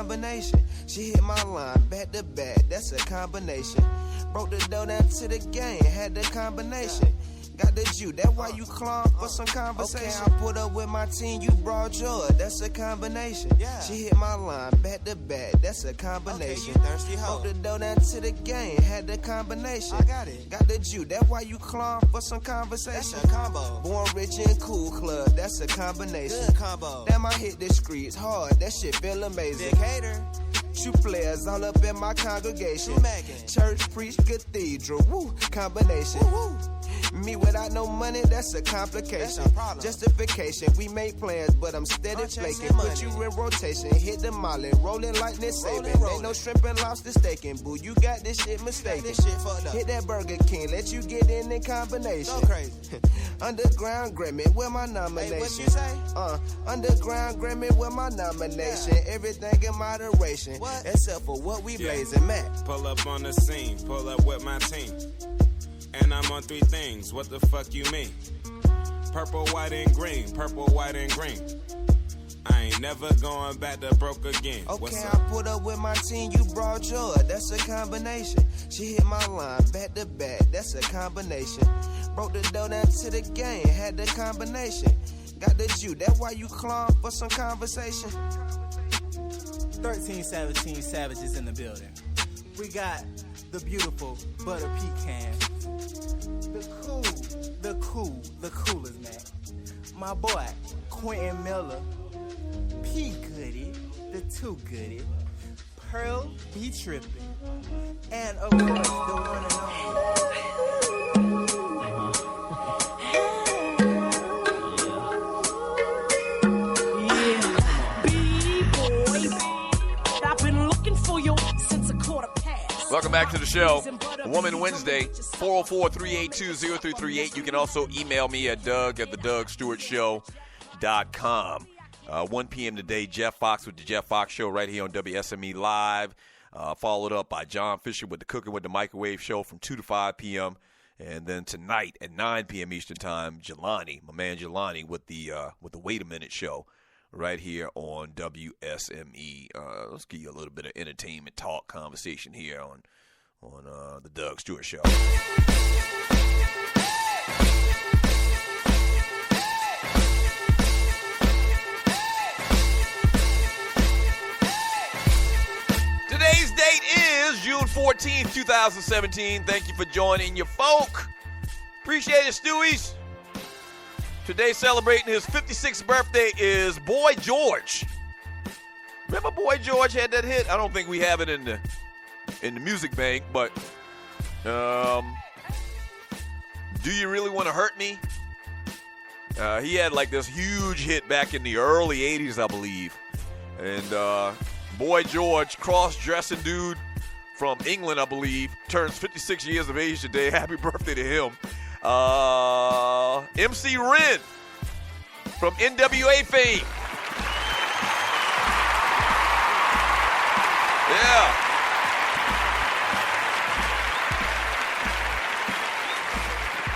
combination. She hit my line, back to back, that's a combination. Broke the dough down to the game, had the combination. Got the Jew, that's why you clung for some conversation. Okay, I put up with my team, you brought joy, that's a combination. She hit my line, back to back, that's a combination. Broke the dough down to the game, had the combination. I got it. Got the Jew, that's why you clung for some conversation. That's a combo. Born rich and cool club, that's a combination. Good combo. Damn, I hit the streets hard, that shit feel amazing. Big hater. True players all up in my congregation. Church, preach, cathedral, woo, combination. Woo-hoo. Me without no money, that's a complication. That's justification, we make plans, but I'm steady flaking. Put you in rotation, hit the molly, rolling like this saving. Ain't no shrimp and lobster staking, boo, you got this shit mistaken. Hit that Burger King, let you get in combination. Go crazy. Underground Grammy with my nomination. Hey, what you say? Underground Grammy with my nomination. Yeah. Everything in moderation, what? Except for what we blazing, Matt. Pull up on the scene, pull up with my team. And I'm on three things, what the fuck you mean? Purple, white, and green, purple, white, and green. I ain't never going back to broke again. Okay, I put up with my team, you brought joy, that's a combination. She hit my line, back to back, that's a combination. Broke the dough down to the game, had the combination. Got the Jew, that's why you clung for some conversation. 1317 Savages in the building. We got the beautiful Butter Pecan. The coolest man. My boy, Quentin Miller. P. Goody, the Too Goody. Pearl B. Trippin'. And of course, the one and only. B-boy, I've been looking for you since a quarter past. Welcome back to the show. Woman Wednesday, 404-382-0338. You can also email me at doug@thedugstewartshow.com. 1 p.m. today, Jeff Fox with the Jeff Fox Show right here on WSME Live. Followed up by John Fisher with the Cooking with the Microwave Show from 2 to 5 p.m. And then tonight at 9 p.m. Eastern Time, Jelani, my man Jelani, with the Wait a Minute Show right here on WSME. Let's give you a little bit of entertainment talk conversation here on the Doug Stewart Show. Today's date is June 14th, 2017. Thank you for joining your folk. Appreciate it, Stewies. Today celebrating his 56th birthday is Boy George. Remember Boy George had that hit? I don't think we have it in the music bank, but Do You Really Want to Hurt Me? He had like this huge hit back in the early 80s, I believe. And Boy George, cross-dressing dude from England, I believe, turns 56 years of age today. Happy birthday to him. MC Ren from NWA fame. Yeah.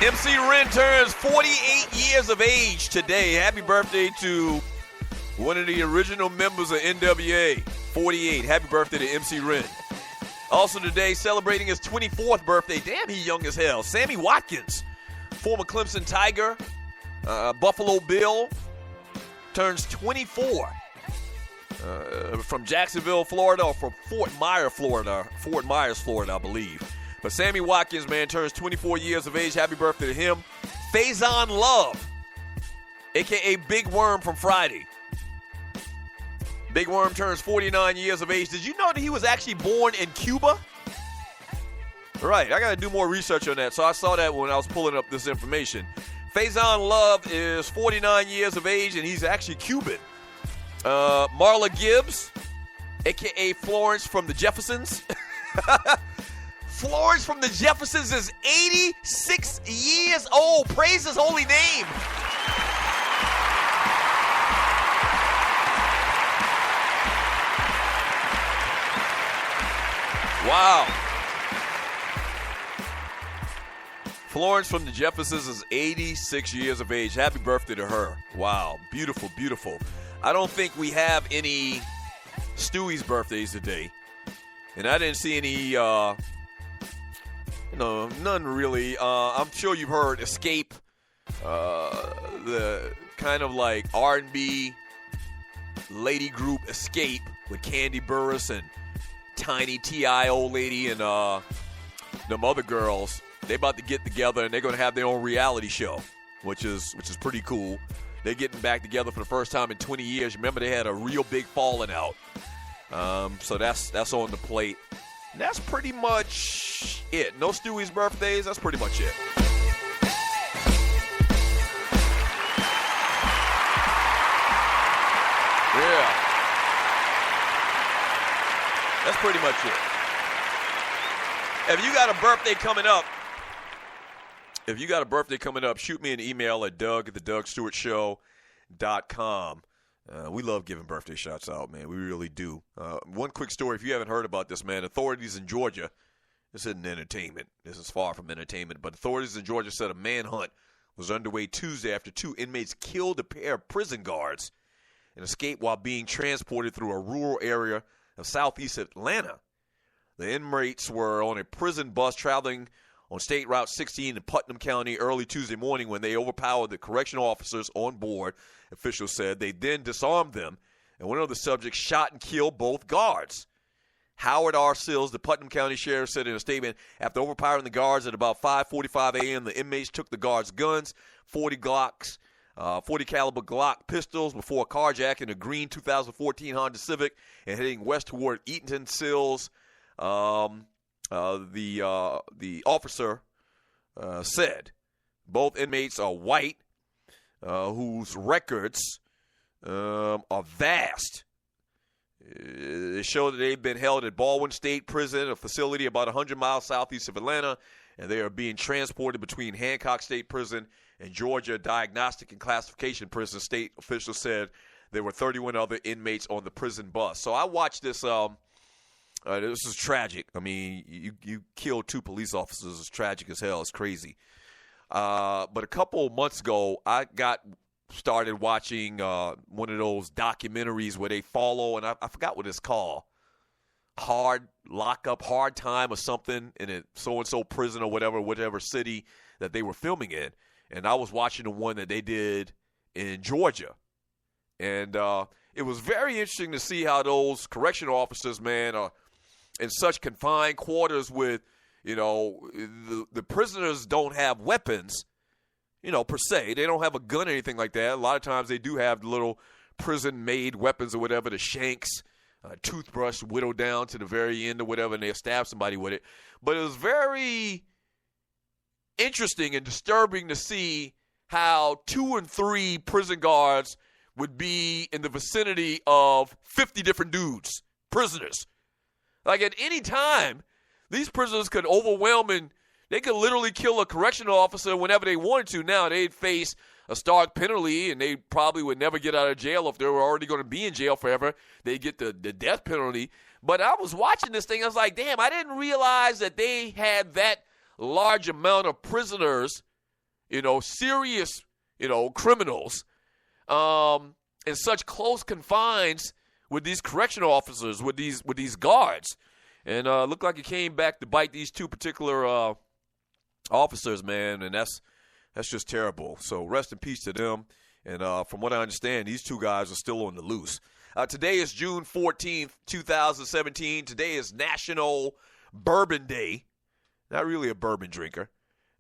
MC Ren turns 48 years of age today. Happy birthday to one of the original members of NWA, 48. Happy birthday to MC Ren. Also today, celebrating his 24th birthday. Damn, he young as hell. Sammy Watkins, former Clemson Tiger, Buffalo Bill, turns 24. From Jacksonville, Florida, or from Fort Myers, Florida, I believe. But Sammy Watkins, man, turns 24 years of age. Happy birthday to him. Faison Love, a.k.a. Big Worm from Friday. Big Worm turns 49 years of age. Did you know that he was actually born in Cuba? Right, I got to do more research on that. So I saw that when I was pulling up this information. Faison Love is 49 years of age, and he's actually Cuban. Marla Gibbs, a.k.a. Florence from the Jeffersons. Florence from the Jeffersons is 86 years old. Praise his holy name. Wow. Florence from the Jeffersons is 86 years of age. Happy birthday to her. Wow. Beautiful, beautiful. I don't think we have any Stewie's birthday is today. And I didn't see any, none really. I'm sure you've heard Escape, the kind of like R&B lady group Escape with Candy Burris and Tiny T.I. old lady and them other girls. They about to get together and they're going to have their own reality show, which is pretty cool. They're getting back together for the first time in 20 years. Remember, they had a real big falling out. So that's on the plate. And that's pretty much it. No Stewie's birthdays. That's pretty much it. Yeah. That's pretty much it. If you got a birthday coming up, shoot me an email at doug@thedugstewartshow.com. We love giving birthday shots out, man. We really do. One quick story, if you haven't heard about this, man. Authorities in Georgia, this isn't entertainment. This is far from entertainment. But authorities in Georgia said a manhunt was underway Tuesday after 2 inmates killed a pair of prison guards and escaped while being transported through a rural area of southeast Atlanta. The inmates were on a prison bus traveling on State Route 16 in Putnam County early Tuesday morning when they overpowered the correctional officers on board, officials said. They then disarmed them, and one of the subjects shot and killed both guards. Howard R. Sills, the Putnam County Sheriff, said in a statement, after overpowering the guards at about 5:45 a.m., the inmates took the guards' guns, 40 caliber Glock pistols before carjacking a green 2014 Honda Civic and heading west toward Eatonton. Sills, the officer said both inmates are white, whose records are vast. It showed that they've been held at Baldwin State Prison, a facility about 100 miles southeast of Atlanta, and they are being transported between Hancock State Prison and Georgia Diagnostic and Classification Prison. State officials said there were 31 other inmates on the prison bus. So I watched this. This is tragic. I mean, you killed 2 police officers. It's tragic as hell. It's crazy. But a couple months ago, I started watching one of those documentaries where they follow, and I forgot what it's called. Hard lockup, hard time or something in a so-and-so prison or whatever city that they were filming in. And I was watching the one that they did in Georgia. And it was very interesting to see how those correctional officers, man, are in such confined quarters with, the prisoners don't have weapons, per se. They don't have a gun or anything like that. A lot of times they do have little prison-made weapons or whatever, the shanks, toothbrush whittled down to the very end or whatever, and they'll stab somebody with it. But it was very interesting and disturbing to see how 2 and 3 prison guards would be in the vicinity of 50 different dudes, prisoners. Like at any time, these prisoners could overwhelm and they could literally kill a correctional officer whenever they wanted to. Now, they'd face a stark penalty, and they probably would never get out of jail if they were already going to be in jail forever. They'd get the death penalty. But I was watching this thing. I was like, damn, I didn't realize that they had that large amount of prisoners, serious, criminals, in such close confines with these correctional officers, with these guards. And looked like it came back to bite these 2 particular officers, man, and that's just terrible. So rest in peace to them. And from what I understand, these 2 guys are still on the loose. Today is June 14th, 2017. Today is National Bourbon Day. Not really a bourbon drinker.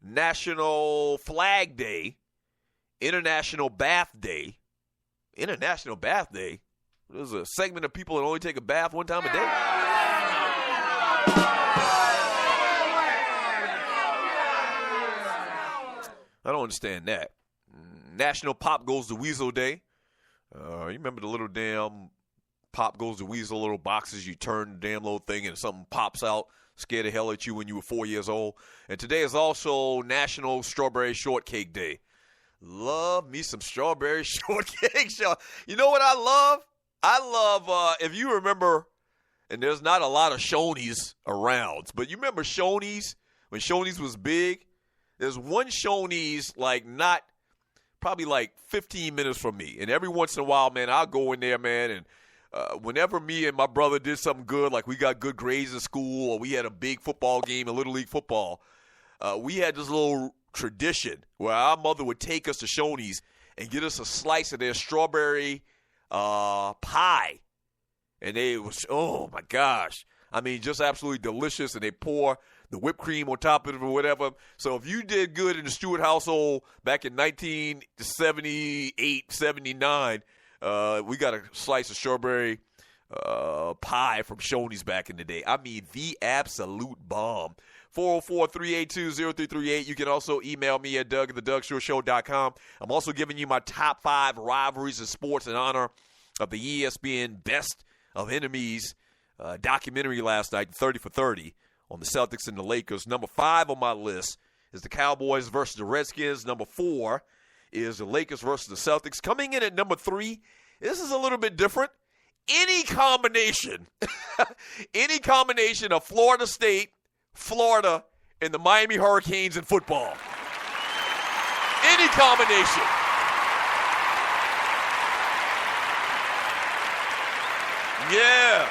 National Flag Day. International Bath Day. International Bath Day? There's a segment of people that only take a bath one time a day? I don't understand that. National Pop Goes the Weasel Day. You remember the little damn Pop Goes the Weasel little boxes? You turn the damn little thing and something pops out, scared the hell at you when you were 4 years old. And today is also National Strawberry Shortcake Day. Love me some strawberry shortcake. You know what I love? I love, if you remember, and there's not a lot of Shoney's around, but you remember Shoney's? When Shoney's was big? There's one Shoney's, probably 15 minutes from me. And every once in a while, man, I'll go in there, man, and whenever me and my brother did something good, like we got good grades in school or we had a big football game, a Little League football, we had this little tradition where our mother would take us to Shawty's and get us a slice of their strawberry pie. And it was, oh, my gosh. I mean, just absolutely delicious. And they pour the whipped cream on top of it or whatever. So if you did good in the Stewart household back in 1978, 79, we got a slice of strawberry pie from Shoney's back in the day. I mean, the absolute bomb. 404-382-0338. You can also email me at Doug@theDougStewartShow.com. I'm also giving you my top 5 rivalries in sports in honor of the ESPN Best of Enemies documentary last night, 30 for 30, on the Celtics and the Lakers. Number 5 on my list is the Cowboys versus the Redskins. Number 4 is the Lakers versus the Celtics. Coming in at number 3, this is a little bit different. Any combination of Florida State, Florida, and the Miami Hurricanes in football. Any combination. Yeah.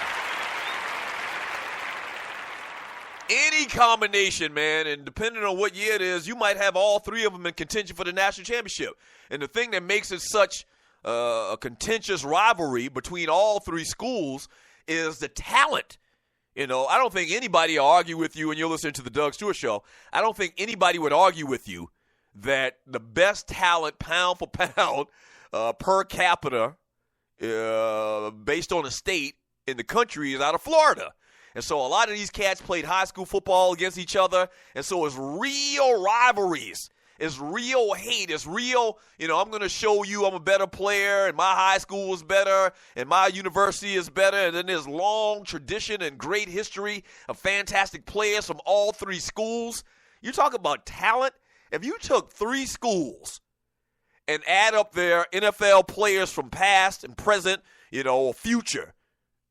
Any combination, man, and depending on what year it is, you might have all 3 of them in contention for the national championship. And the thing that makes it such a contentious rivalry between all 3 schools is the talent. You know, I don't think anybody will argue with you, and you're listening to the Doug Stewart Show, I don't think anybody would argue with you that the best talent pound for pound per capita based on a state in the country is out of Florida. And so a lot of these cats played high school football against each other, and so it's real rivalries. It's real hate. It's real, you know, I'm going to show you I'm a better player, and my high school is better, and my university is better. And then there's long tradition and great history of fantastic players from all 3 schools. You talk about talent. If you took 3 schools and add up their NFL players from past and present, you know, future,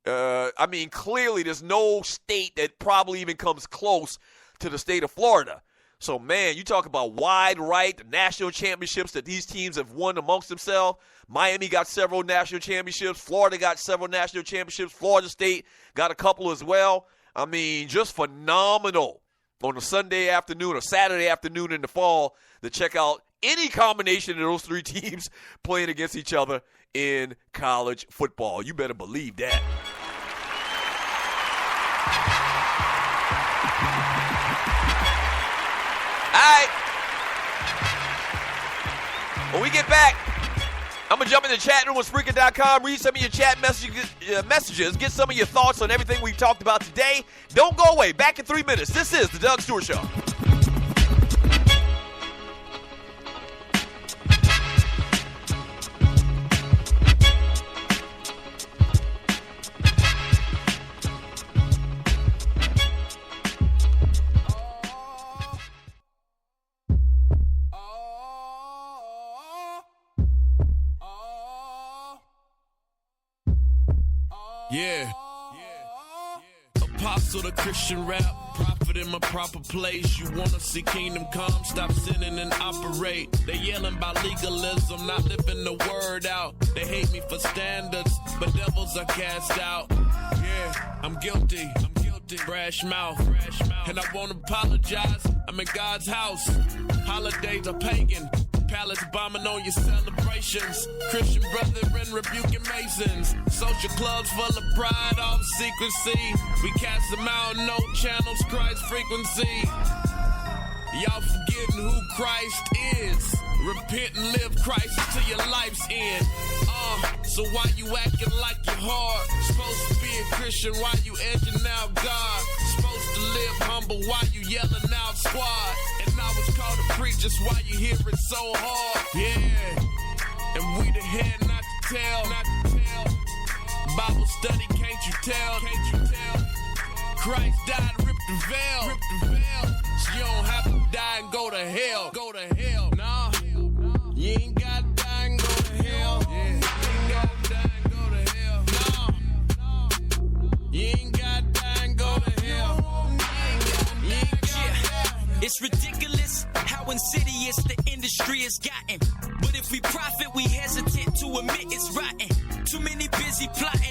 I mean, clearly there's no state that probably even comes close to the state of Florida. So, man, you talk about wide right, the national championships that these teams have won amongst themselves. Miami got several national championships. Florida got several national championships. Florida State got a couple as well. I mean, just phenomenal on a Sunday afternoon or Saturday afternoon in the fall to check out any combination of those 3 teams playing against each other in college football. You better believe that. All right. When we get back, I'm going to jump in the chat room with Spreaker.com, read some of your chat messages, get some of your thoughts on everything we've talked about today. Don't go away. Back in 3 minutes. This is the Doug Stewart Show. Yeah. Apostle to Christian rap, prophet in my proper place. You wanna see kingdom come, stop sinning and operate. They yelling about legalism, not living the word out. They hate me for standards, but devils are cast out. Yeah, I'm guilty. Brash mouth, and I won't apologize. I'm in God's house. Holidays are pagan. Palace bombing on your celebrations. Christian brethren rebuking Masons. Social clubs full of pride, all secrecy. We cast them out, no channels, Christ frequency. Y'all forgetting who Christ is. Repent and live Christ until your life's end. So why you acting like you're hard? Supposed to be a Christian, why you edging out God? Supposed to live humble, why you yelling out squad? And I was called to preach, just why you hear it so hard. Yeah, and we the head, not to tell. Bible study, can't you tell? Christ died, ripped the veil. So you don't have to die and go to hell. Nah, you ain't gotta die and go to hell. Yeah, you ain't gotta die and go to hell. Nah, you ain't gotta die and go to hell. It's ridiculous how insidious the industry has gotten. But if we profit, we hesitant to admit it's rotten. Too many busy plotting